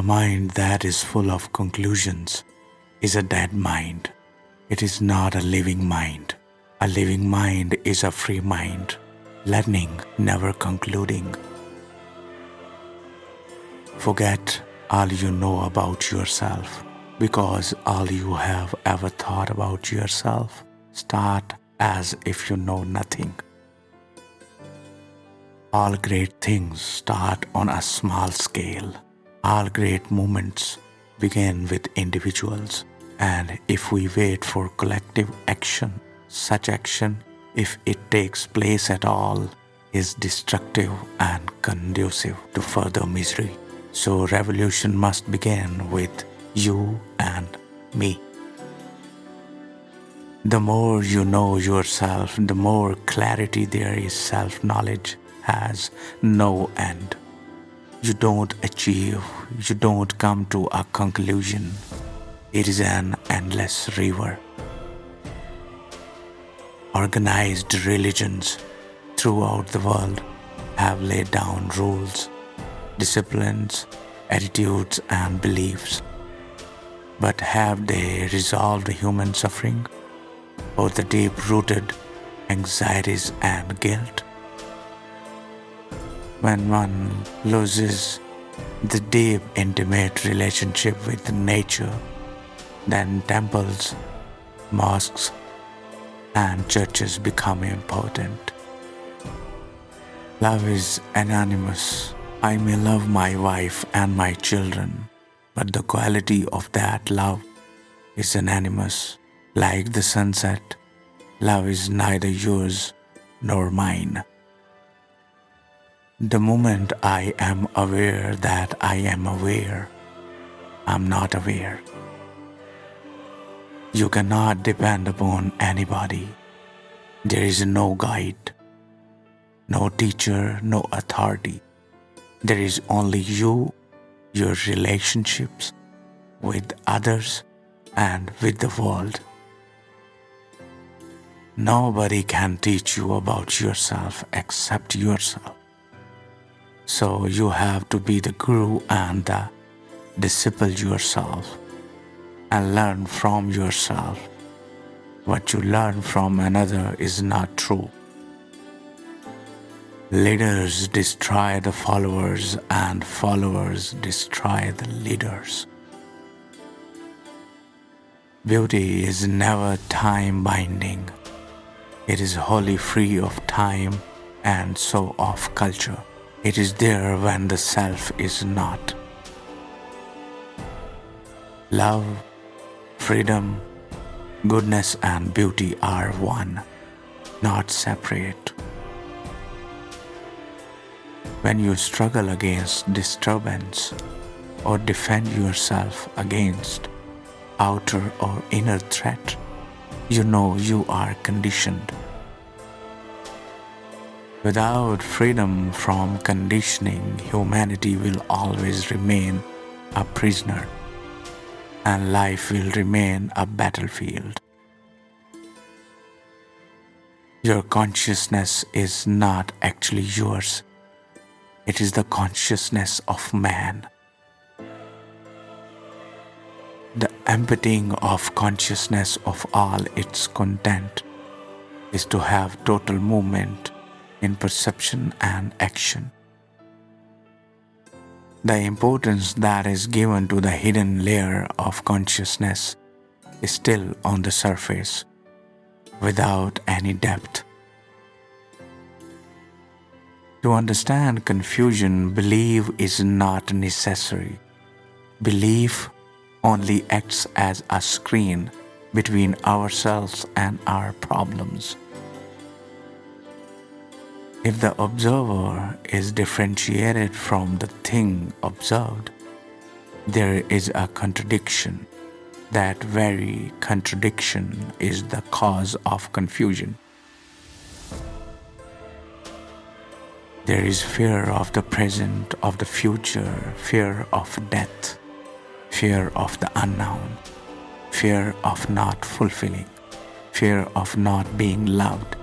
A mind that is full of conclusions is a dead mind. It is not a living mind. A living mind is a free mind, learning, never concluding. Forget all you know about yourself, because all you have ever thought about yourself. Start as if you know nothing. All great things start on a small scale. All great movements begin with individuals. And if we wait for collective action, such action, if it takes place at all, is destructive and conducive to further misery. So revolution must begin with you and me. The more you know yourself, the more clarity there is. Self-knowledge has no end. You don't achieve, you don't come to a conclusion. It is an endless river. Organized religions throughout the world have laid down rules, disciplines, attitudes, and beliefs. But have they resolved human suffering or the deep-rooted anxieties and guilt? When one loses the deep, intimate relationship with nature, then temples, mosques, and churches become important. Love is anonymous. I may love my wife and my children, but the quality of that love is anonymous. Like the sunset, love is neither yours nor mine. The moment I am aware that I am aware, I'm not aware. You cannot depend upon anybody. There is no guide, no teacher, no authority. There is only you, your relationships with others and with the world. Nobody can teach you about yourself except yourself. So you have to be the guru and the disciple yourself and learn from yourself. What you learn from another is not true. Leaders destroy the followers and followers destroy the leaders. Beauty is never time-binding. It is wholly free of time and so of culture. It is there when the self is not. Love, freedom, goodness and beauty are one, not separate. When you struggle against disturbance or defend yourself against outer or inner threat, you know you are conditioned. Without freedom from conditioning, humanity will always remain a prisoner, and life will remain a battlefield. Your consciousness is not actually yours. It is the consciousness of man. The emptying of consciousness of all its content is to have total movement in perception and action. The importance that is given to the hidden layer of consciousness is still on the surface, without any depth. To understand confusion, belief is not necessary. Belief only acts as a screen between ourselves and our problems. If the observer is differentiated from the thing observed, there is a contradiction. That very contradiction is the cause of confusion. There is fear of the present, of the future, fear of death, fear of the unknown, fear of not fulfilling, fear of not being loved.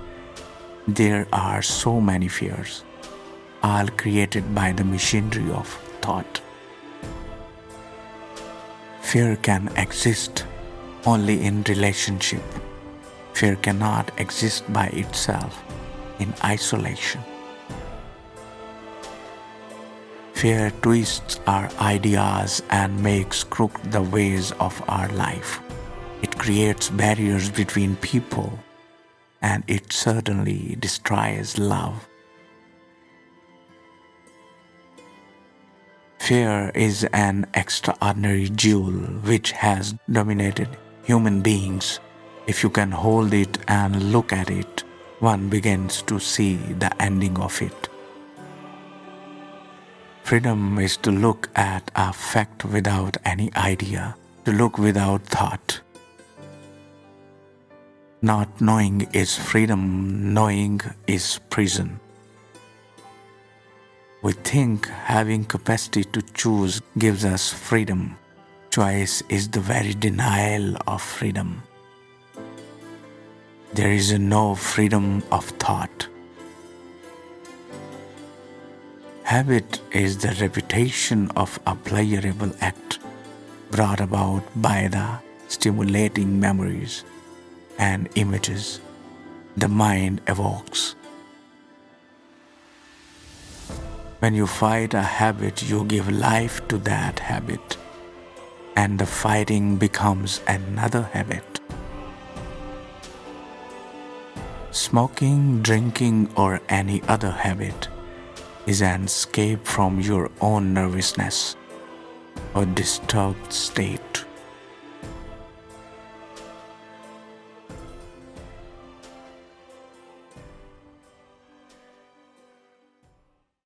There are so many fears, all created by the machinery of thought. Fear can exist only in relationship. Fear cannot exist by itself in isolation. Fear twists our ideas and makes crooked the ways of our life. It creates barriers between people, and it certainly destroys love. Fear is an extraordinary jewel which has dominated human beings. If you can hold it and look at it, one begins to see the ending of it. Freedom is to look at a fact without any idea, to look without thought. Not knowing is freedom, knowing is prison. We think having capacity to choose gives us freedom. Choice is the very denial of freedom. There is no freedom of thought. Habit is the repetition of a pleasurable act brought about by the stimulating memories and images the mind evokes. When you fight a habit, you give life to that habit, and the fighting becomes another habit. Smoking, drinking, or any other habit is an escape from your own nervousness or disturbed state.